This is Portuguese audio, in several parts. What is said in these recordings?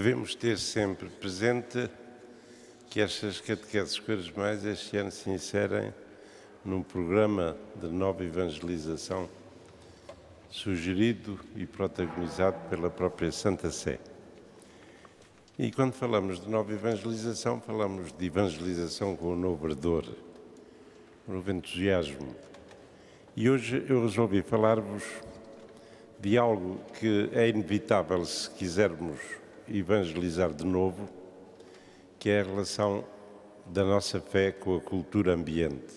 Devemos ter sempre presente que estas catequeses quaresmais este ano se inserem num programa de nova evangelização sugerido e protagonizado pela própria Santa Sé. E quando falamos de nova evangelização, falamos de evangelização com o novo ardor, um novo entusiasmo. E hoje eu resolvi falar-vos de algo que é inevitável se quisermos evangelizar de novo, que é a relação da nossa fé com a cultura ambiente.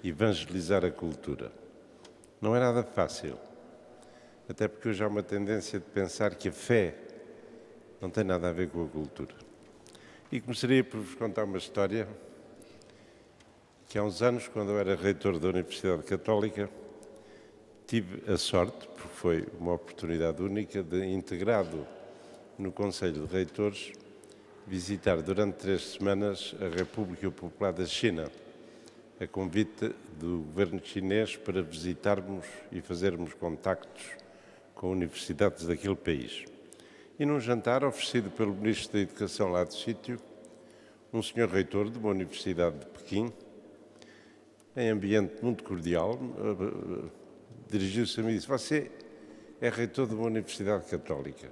Evangelizar a cultura. Não é nada fácil, até porque hoje há uma tendência de pensar que a fé não tem nada a ver com a cultura. E começaria por vos contar uma história que há uns anos, quando eu era reitor da Universidade Católica, tive a sorte, porque foi uma oportunidade única, de, integrado no Conselho de Reitores, visitar durante 3 semanas a República Popular da China, a convite do governo chinês para visitarmos e fazermos contactos com universidades daquele país. E num jantar oferecido pelo Ministro da Educação lá do sítio, um senhor reitor de uma universidade de Pequim, em ambiente muito cordial, dirigiu-se a mim e disse: "Você é reitor de uma universidade católica.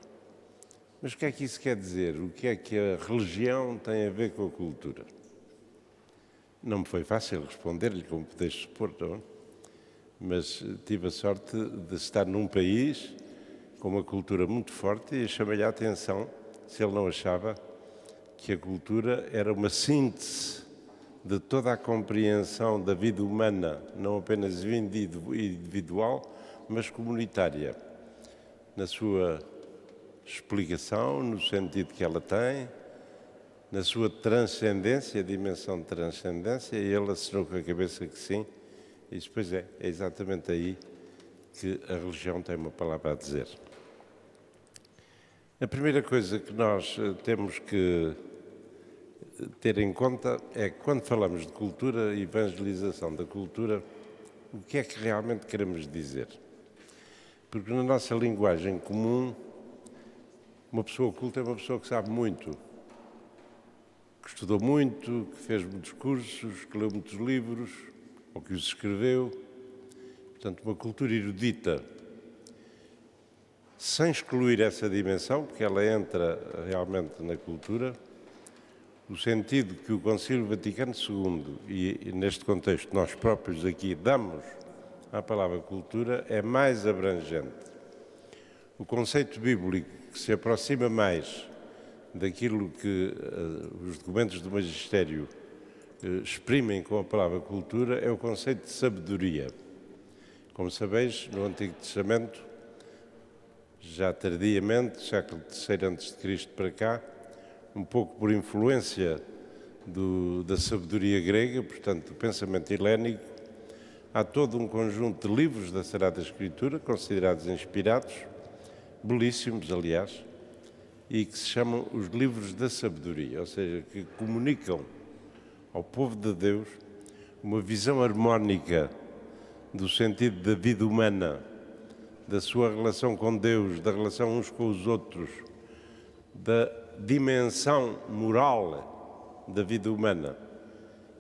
Mas o que é que isso quer dizer? O que é que a religião tem a ver com a cultura?" Não me foi fácil responder-lhe, como podeis supor, não é? Mas tive a sorte de estar num país com uma cultura muito forte e chamei-lhe a atenção se ele não achava que a cultura era uma síntese de toda a compreensão da vida humana, não apenas individual, mas comunitária, na sua explicação, no sentido que ela tem, na sua transcendência, dimensão de transcendência, e ele assinou com a cabeça que sim, e disse: "Pois é exatamente aí que a religião tem uma palavra a dizer." A primeira coisa que nós temos que ter em conta é que, quando falamos de cultura e evangelização da cultura, o que é que realmente queremos dizer? Porque na nossa linguagem comum, uma pessoa culta é uma pessoa que sabe muito, que estudou muito, que fez muitos cursos, que leu muitos livros, ou que os escreveu. Portanto, uma cultura erudita. Sem excluir essa dimensão, porque ela entra realmente na cultura, o sentido que o Concílio Vaticano II, e neste contexto nós próprios aqui damos à palavra cultura, é mais abrangente. O conceito bíblico que se aproxima mais daquilo que os documentos do magistério exprimem com a palavra cultura é o conceito de sabedoria. Como sabeis, no Antigo Testamento, já tardiamente, século III a.C. para cá, um pouco por influência da sabedoria grega, portanto do pensamento helénico, há todo um conjunto de livros da Sagrada Escritura, considerados inspirados, belíssimos aliás, e que se chamam os livros da sabedoria, ou seja, que comunicam ao povo de Deus uma visão harmónica do sentido da vida humana, da sua relação com Deus, da relação uns com os outros, da dimensão moral da vida humana,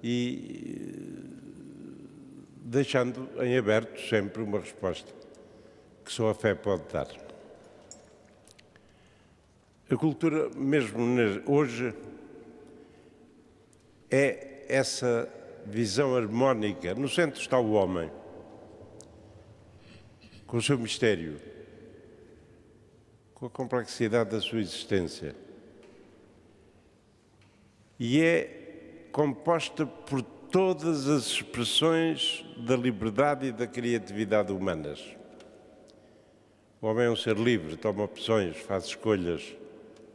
e deixando em aberto sempre uma resposta que só a fé pode dar. A cultura, mesmo hoje, é essa visão harmónica. No centro está o homem, com o seu mistério, com a complexidade da sua existência. E é composta por todas as expressões da liberdade e da criatividade humanas. O homem é um ser livre, toma opções, faz escolhas,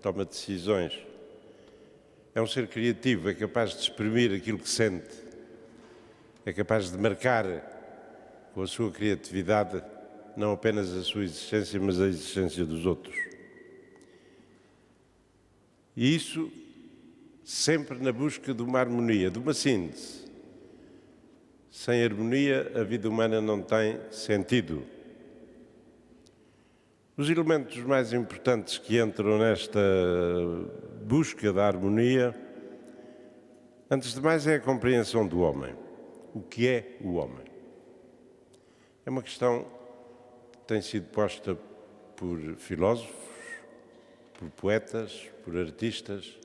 toma decisões. É um ser criativo, é capaz de exprimir aquilo que sente, é capaz de marcar com a sua criatividade não apenas a sua existência, mas a existência dos outros. E isso sempre na busca de uma harmonia, de uma síntese. Sem harmonia, a vida humana não tem sentido. Os elementos mais importantes que entram nesta busca da harmonia, antes de mais, é a compreensão do homem. O que é o homem? É uma questão que tem sido posta por filósofos, por poetas, por artistas,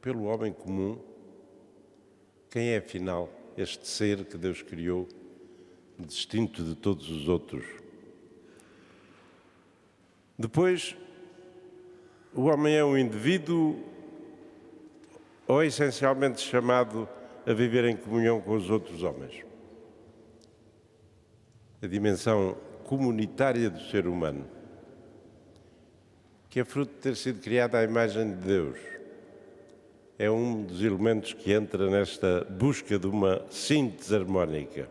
pelo homem comum. Quem é, afinal, este ser que Deus criou, distinto de todos os outros? Depois, o homem é um indivíduo ou é essencialmente chamado a viver em comunhão com os outros homens? A dimensão comunitária do ser humano, que é fruto de ter sido criada à imagem de Deus, é um dos elementos que entra nesta busca de uma síntese harmónica.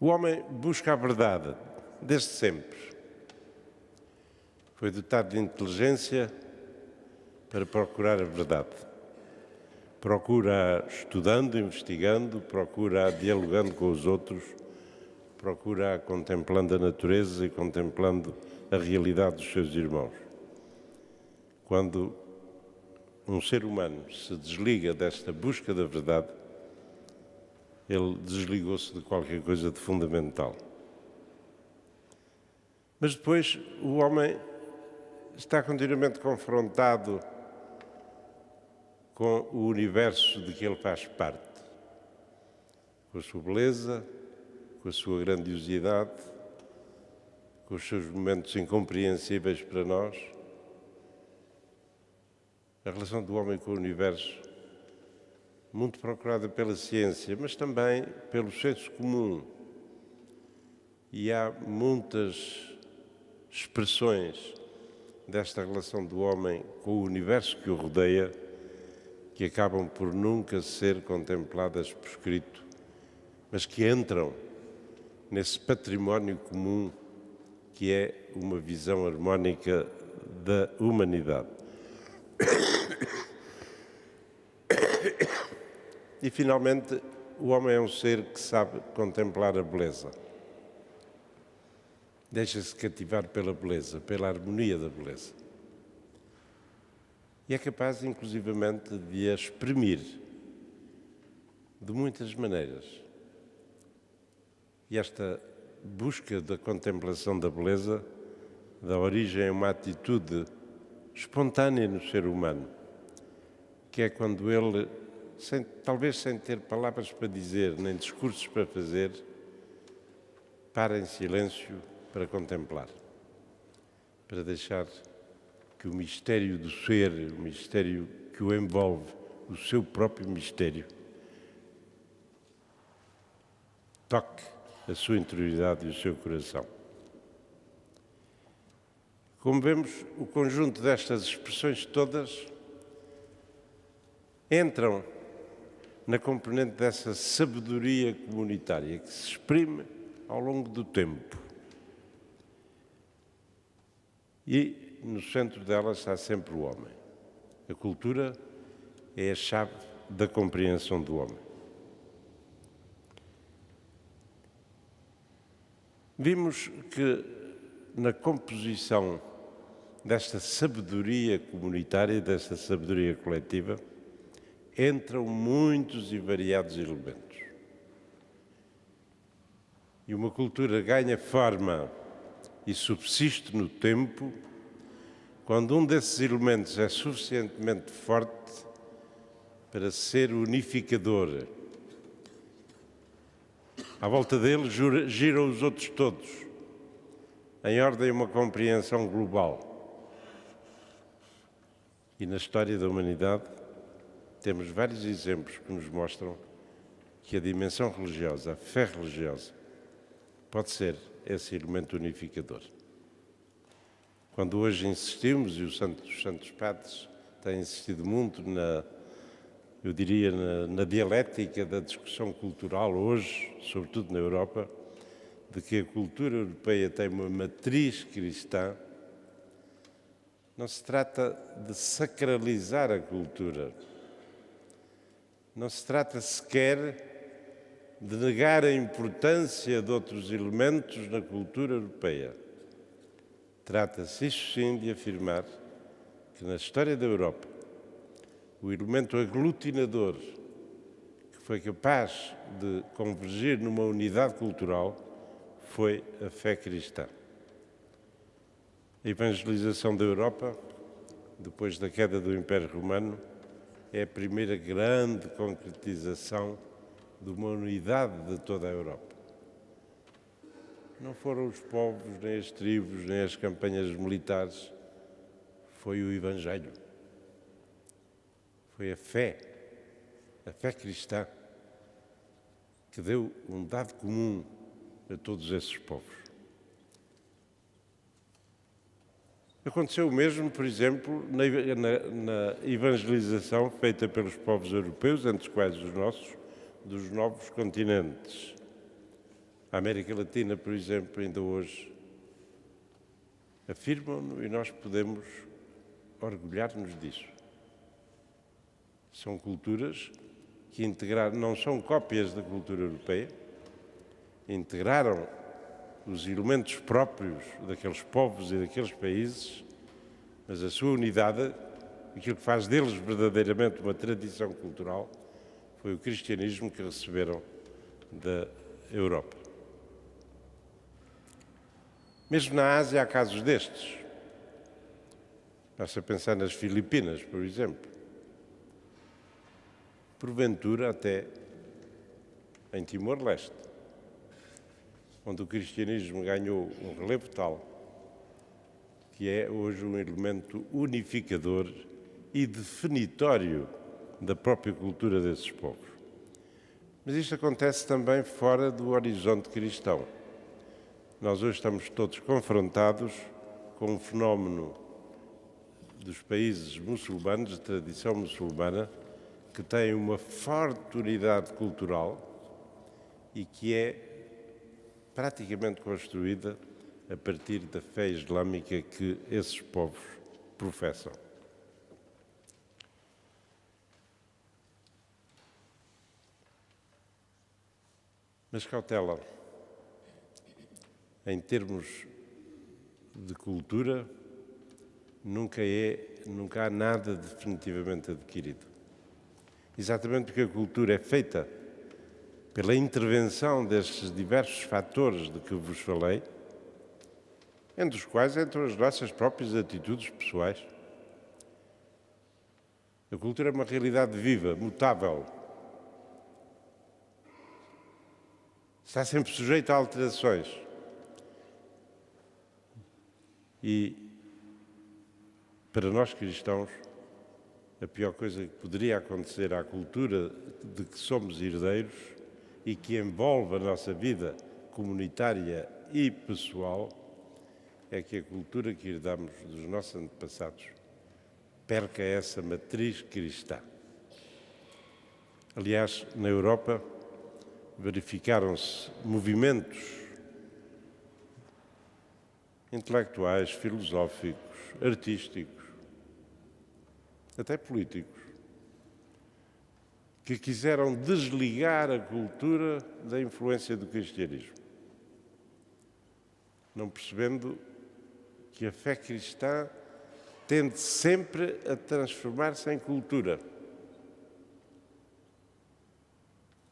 O homem busca a verdade, desde sempre. Foi dotado de inteligência para procurar a verdade. Procura estudando, investigando, procura dialogando com os outros, procura contemplando a natureza e contemplando a realidade dos seus irmãos. Quando um ser humano se desliga desta busca da verdade, ele desligou-se de qualquer coisa de fundamental. Mas depois o homem está continuamente confrontado com o universo de que ele faz parte, com a sua beleza, com a sua grandiosidade, com os seus momentos incompreensíveis para nós. A relação do homem com o universo, muito procurada pela ciência, mas também pelo senso comum. E há muitas expressões desta relação do homem com o universo que o rodeia que acabam por nunca ser contempladas por escrito, mas que entram nesse património comum que é uma visão harmónica da humanidade. E, finalmente, o homem é um ser que sabe contemplar a beleza. Deixa-se cativar pela beleza, pela harmonia da beleza. E é capaz, inclusivamente, de a exprimir de muitas maneiras. E esta busca da contemplação da beleza dá origem a uma atitude espontânea no ser humano, que é quando ele, talvez sem ter palavras para dizer, nem discursos para fazer, para em silêncio para contemplar, para deixar que o mistério do ser, o mistério que o envolve, o seu próprio mistério, toque a sua interioridade e o seu coração. Como vemos, o conjunto destas expressões todas entram na componente dessa sabedoria comunitária que se exprime ao longo do tempo. E no centro dela está sempre o homem. A cultura é a chave da compreensão do homem. Vimos que na composição desta sabedoria comunitária, desta sabedoria coletiva, entram muitos e variados elementos. E uma cultura ganha forma e subsiste no tempo quando um desses elementos é suficientemente forte para ser unificador. À volta dele giram os outros todos, em ordem a uma compreensão global. E na história da humanidade temos vários exemplos que nos mostram que a dimensão religiosa, a fé religiosa, pode ser esse elemento unificador. Quando hoje insistimos, e os santos padres têm insistido muito na dialética da discussão cultural hoje, sobretudo na Europa, de que a cultura europeia tem uma matriz cristã, não se trata de sacralizar a cultura, não se trata sequer de negar a importância de outros elementos na cultura europeia. Trata-se, isso sim, de afirmar que na história da Europa o elemento aglutinador que foi capaz de convergir numa unidade cultural foi a fé cristã. A evangelização da Europa, depois da queda do Império Romano, é a primeira grande concretização de uma unidade de toda a Europa. Não foram os povos, nem as tribos, nem as campanhas militares, foi o Evangelho. Foi a fé cristã, que deu um dado comum a todos esses povos. Aconteceu o mesmo, por exemplo, na evangelização feita pelos povos europeus, entre os quais os nossos, dos novos continentes. A América Latina, por exemplo, ainda hoje afirmam-no e nós podemos orgulhar-nos disso. São culturas que integraram, não são cópias da cultura europeia, integraram os elementos próprios daqueles povos e daqueles países, mas a sua unidade, aquilo que faz deles verdadeiramente uma tradição cultural, foi o cristianismo que receberam da Europa. Mesmo na Ásia há casos destes. Basta pensar nas Filipinas, por exemplo. Porventura até em Timor-Leste, onde o cristianismo ganhou um relevo tal que é hoje um elemento unificador e definitório da própria cultura desses povos. Mas isto acontece também fora do horizonte cristão. Nós hoje estamos todos confrontados com um fenómeno dos países muçulmanos, de tradição muçulmana, que tem uma forte unidade cultural e que é praticamente construída a partir da fé islâmica que esses povos professam. Mas cautela, em termos de cultura, nunca há nada definitivamente adquirido. Exatamente porque a cultura é feita pela intervenção destes diversos fatores de que vos falei, entre os quais entram as nossas próprias atitudes pessoais. A cultura é uma realidade viva, mutável. Está sempre sujeita a alterações. E, para nós cristãos, a pior coisa que poderia acontecer à cultura de que somos herdeiros e que envolve a nossa vida comunitária e pessoal é que a cultura que herdamos dos nossos antepassados perca essa matriz cristã. Aliás, na Europa verificaram-se movimentos intelectuais, filosóficos, artísticos, até políticos, que quiseram desligar a cultura da influência do cristianismo, não percebendo que a fé cristã tende sempre a transformar-se em cultura,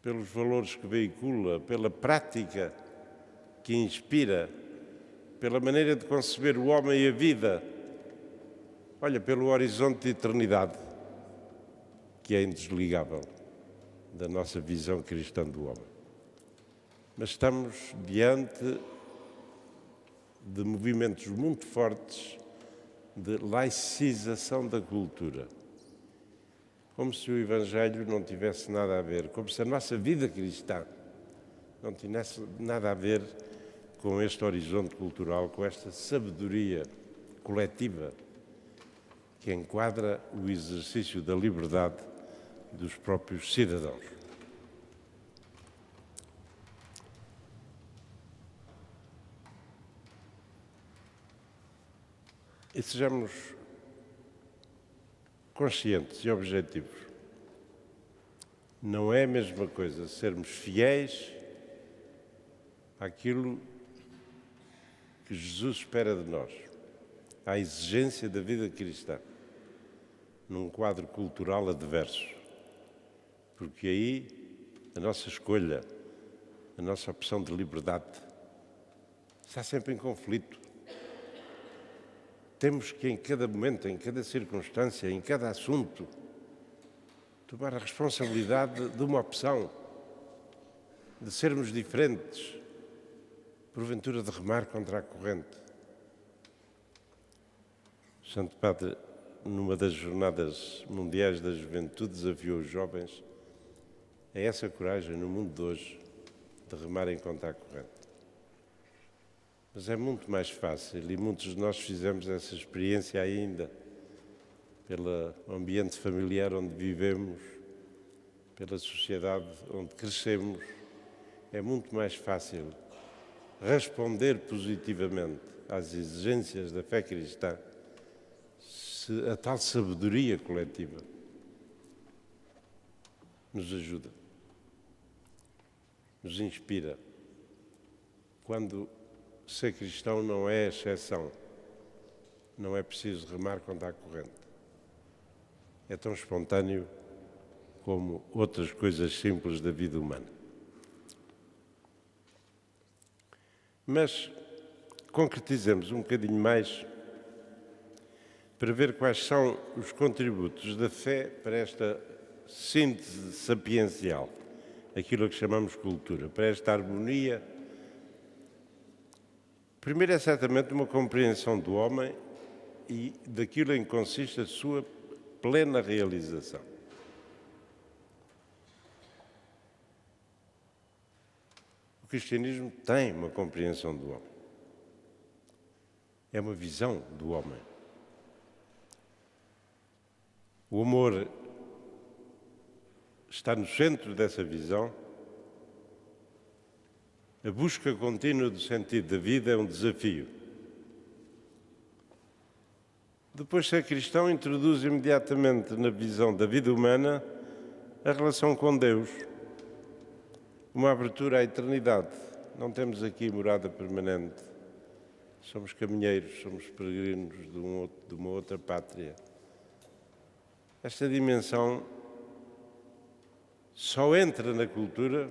pelos valores que veicula, pela prática que inspira, pela maneira de conceber o homem e a vida, olha, pelo horizonte de eternidade, que é indesligável da nossa visão cristã do homem. Mas estamos diante de movimentos muito fortes de laicização da cultura, como se o Evangelho não tivesse nada a ver, como se a nossa vida cristã não tivesse nada a ver com este horizonte cultural, com esta sabedoria coletiva que enquadra o exercício da liberdade dos próprios cidadãos. E sejamos conscientes e objetivos. Não é a mesma coisa sermos fiéis àquilo que Jesus espera de nós, à exigência da vida cristã, num quadro cultural adverso. Porque aí a nossa escolha, a nossa opção de liberdade está sempre em conflito. Temos que, em cada momento, em cada circunstância, em cada assunto, tomar a responsabilidade de uma opção, de sermos diferentes, porventura de remar contra a corrente. O Santo Padre, numa das Jornadas Mundiais da Juventude, desafiou os jovens a essa coragem no mundo de hoje de remarem contra a corrente. Mas é muito mais fácil, e muitos de nós fizemos essa experiência ainda, pelo ambiente familiar onde vivemos, pela sociedade onde crescemos, é muito mais fácil responder positivamente às exigências da fé cristã se a tal sabedoria coletiva nos ajuda, nos inspira. Quando ser cristão não é exceção, não é preciso remar contra a corrente. É tão espontâneo como outras coisas simples da vida humana. Mas concretizemos um bocadinho mais para ver quais são os contributos da fé para esta síntese sapiencial, aquilo que chamamos cultura, para esta harmonia. Primeiro é certamente uma compreensão do homem e daquilo em que consiste a sua plena realização. O cristianismo tem uma compreensão do homem. É uma visão do homem. O amor está no centro dessa visão. A busca contínua do sentido da vida é um desafio. Depois, ser cristão introduz imediatamente na visão da vida humana a relação com Deus, uma abertura à eternidade. Não temos aqui morada permanente. Somos caminheiros, somos peregrinos de uma outra pátria. Esta dimensão só entra na cultura,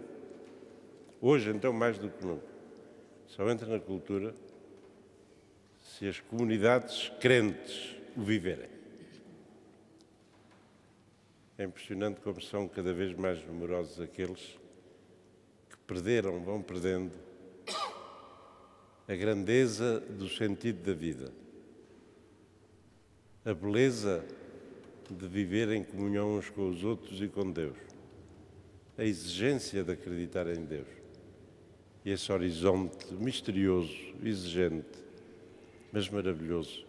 hoje então mais do que nunca, só entra na cultura se as comunidades crentes o viverem. É impressionante como são cada vez mais numerosos aqueles que perderam, vão perdendo a grandeza do sentido da vida, a beleza de viver em comunhão uns com os outros e com Deus, a exigência de acreditar em Deus e esse horizonte misterioso, exigente, mas maravilhoso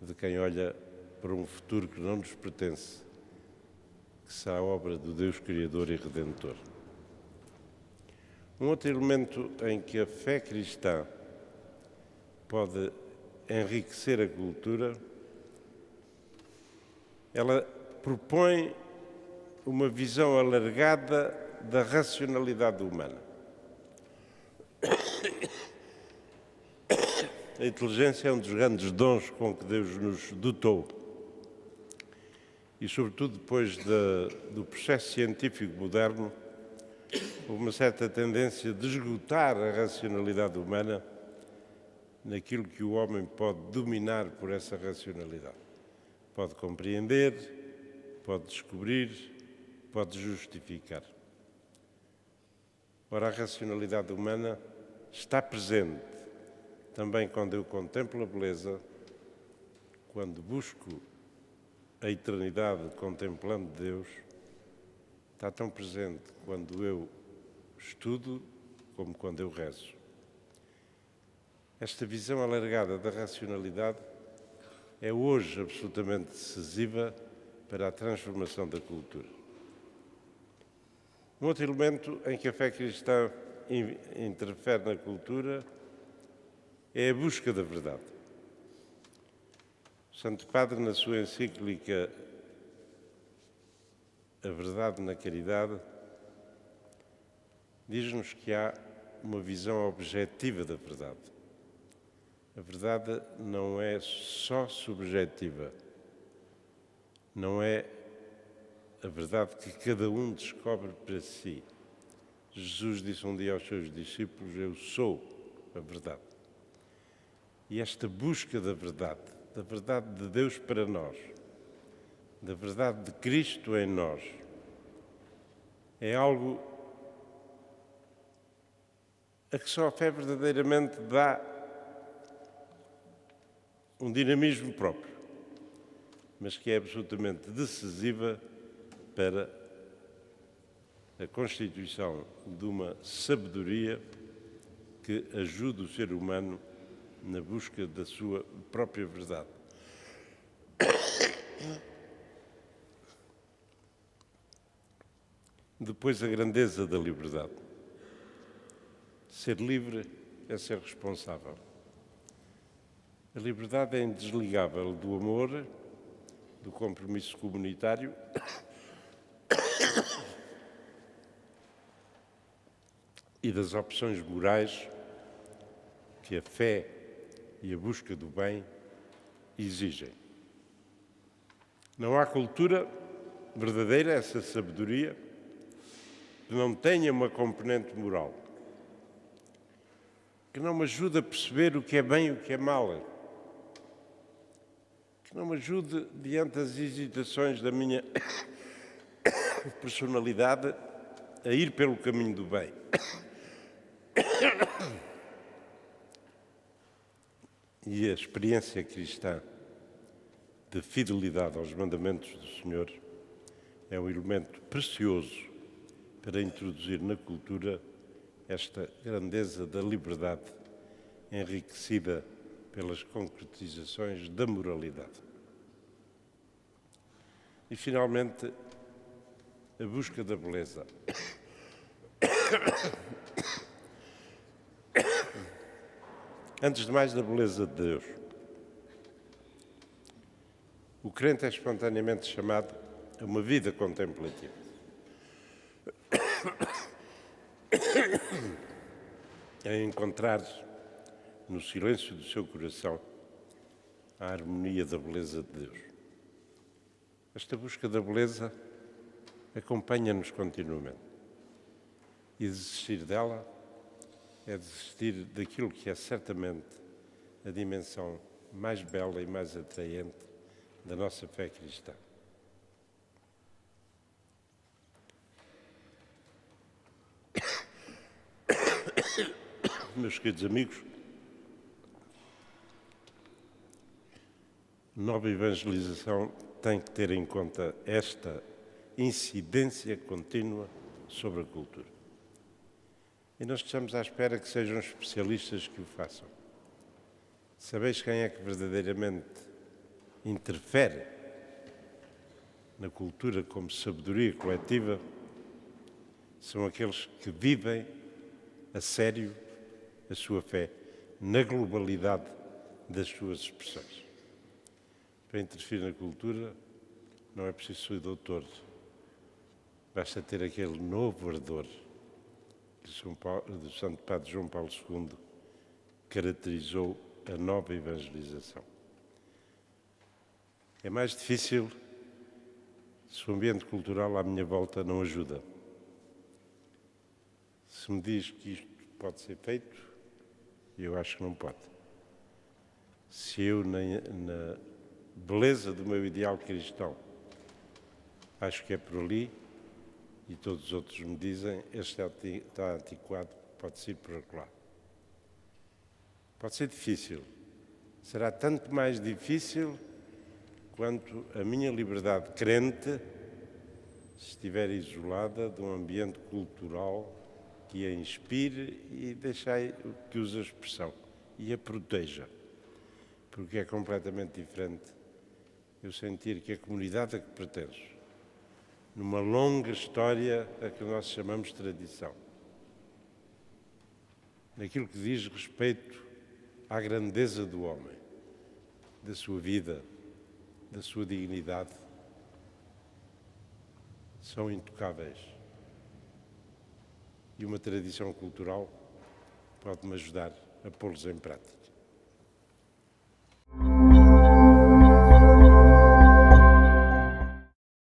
de quem olha para um futuro que não nos pertence, que será a obra do Deus Criador e Redentor. Um outro elemento em que a fé cristã pode enriquecer a cultura, ela propõe uma visão alargada da racionalidade humana. A inteligência é um dos grandes dons com que Deus nos dotou. E, sobretudo, depois do processo científico moderno, houve uma certa tendência de esgotar a racionalidade humana naquilo que o homem pode dominar por essa racionalidade. Pode compreender, pode descobrir, pode justificar. Ora, a racionalidade humana está presente também quando eu contemplo a beleza, quando busco a eternidade contemplando Deus, está tão presente quando eu estudo como quando eu rezo. Esta visão alargada da racionalidade é hoje absolutamente decisiva para a transformação da cultura. Um outro elemento em que a fé cristã interfere na cultura é a busca da verdade. O Santo Padre, na sua encíclica a verdade na caridade diz-nos que há uma visão objetiva da verdade. A verdade não é só subjetiva, não é a verdade que cada um descobre para si. Jesus disse um dia aos seus discípulos: eu sou a verdade. E esta busca da verdade de Deus para nós, da verdade de Cristo em nós, é algo a que só a fé verdadeiramente dá um dinamismo próprio, mas que é absolutamente decisiva para a constituição de uma sabedoria que ajude o ser humano na busca da sua própria verdade. Depois, a grandeza da liberdade. Ser livre é ser responsável. A liberdade é indesligável do amor, do compromisso comunitário e das opções morais que a fé e a busca do bem exigem. Não há cultura verdadeira, essa sabedoria, que não tenha uma componente moral, que não me ajude a perceber o que é bem e o que é mal, que não me ajude, diante das hesitações da minha personalidade, a ir pelo caminho do bem. E a experiência cristã de fidelidade aos mandamentos do Senhor é um elemento precioso para introduzir na cultura esta grandeza da liberdade, enriquecida pelas concretizações da moralidade. E, finalmente, a busca da beleza. Antes de mais, da beleza de Deus. O crente é espontaneamente chamado a uma vida contemplativa. A encontrar no silêncio do seu coração a harmonia da beleza de Deus. Esta busca da beleza acompanha-nos continuamente. E desistir dela é desistir daquilo que é certamente a dimensão mais bela e mais atraente da nossa fé cristã. Meus queridos amigos, nova evangelização tem que ter em conta esta incidência contínua sobre a cultura. E nós estamos à espera que sejam especialistas que o façam. Sabeis quem é que verdadeiramente interfere na cultura como sabedoria coletiva? São aqueles que vivem a sério a sua fé na globalidade das suas expressões. Para interferir na cultura não é preciso ser doutor, basta ter aquele novo ardor que o Santo Padre João Paulo II caracterizou a nova evangelização. É mais difícil se o ambiente cultural à minha volta não ajuda. Se me diz que isto pode ser feito, eu acho que não pode. Se eu, na beleza do meu ideal cristão, acho que é por ali, e todos os outros me dizem, este está antiquado, pode-se ir por lá. Pode ser difícil. Será tanto mais difícil quanto a minha liberdade crente estiver isolada de um ambiente cultural que a inspire e deixai que use a expressão e a proteja. Porque é completamente diferente eu sentir que a comunidade a que pertenço, numa longa história a que nós chamamos tradição, naquilo que diz respeito à grandeza do homem, da sua vida, da sua dignidade, são intocáveis. E uma tradição cultural pode-me ajudar a pô-los em prática.